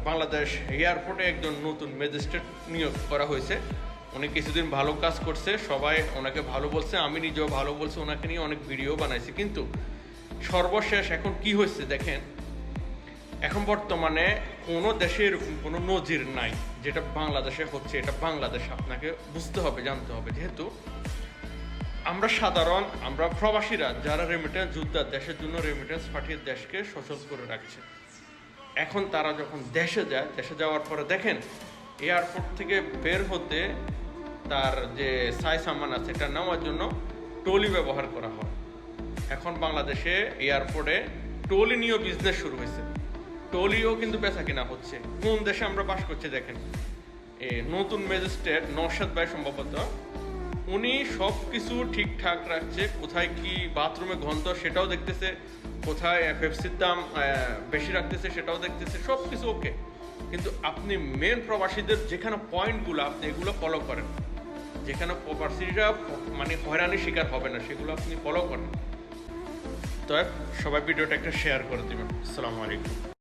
বাংলাদেশ এয়ারপোর্টে একজন নতুন ম্যাজিস্ট্রেট নিয়োগ করা হয়েছে। উনি কিছুদিন ভালো কাজ করছে, সবাই ওনাকে ভালো বলছে, আমি নিজেও ভালো বলছি, ওনাকে নিয়ে অনেক ভিডিও বানাইছি। কিন্তু সর্বশেষ এখন কি হয়েছে দেখেন, এখন বর্তমানে কোনো দেশে এরকম কোনো নজির নাই যেটা বাংলাদেশে হচ্ছে। এটা বাংলাদেশ আপনাকে বুঝতে হবে, জানতে হবে। যেহেতু আমরা প্রবাসীরা যারা রেমিটেন্স যোদ্ধা, দেশের জন্য রেমিটেন্স পাঠিয়ে দেশকে সচল করে রাখছে, এখন তারা যখন দেশে যায়, দেশে যাওয়ার পরে দেখেন এয়ারপোর্ট থেকে বের হতে তার যে সামান আছে এটা নেওয়ার জন্য ট্রলি ব্যবহার করা হয়। এখন বাংলাদেশে এয়ারপোর্টে ট্রলি নিয়েও বিজনেস শুরু হয়েছে, ট্রলিও কিন্তু বেচা কিনা হচ্ছে। কোন দেশে আমরা বাস করছি দেখেন। নতুন ম্যাজিস্ট্রেট নওশাদ ভাই সম্ভবত, উনি সব কিছু ঠিকঠাক রাখছে। কোথায় কি বাথরুমে গন্ধ সেটাও দেখতেছে, কোথায় পেপসির দাম বেশি রাখতেছে সেটাও দেখতেছে, সব কিছু ওকে। কিন্তু আপনি মেন প্রবাসীদের যেখানে পয়েন্টগুলো আপনি এগুলো ফলো করেন, যেখানে প্রবাসীরা মানে হয়রানির শিকার হবে না, সেগুলো আপনি ফলো করেন। তো সবাই ভিডিওটা একটা শেয়ার করে দেবেন। আসসালামু আলাইকুম।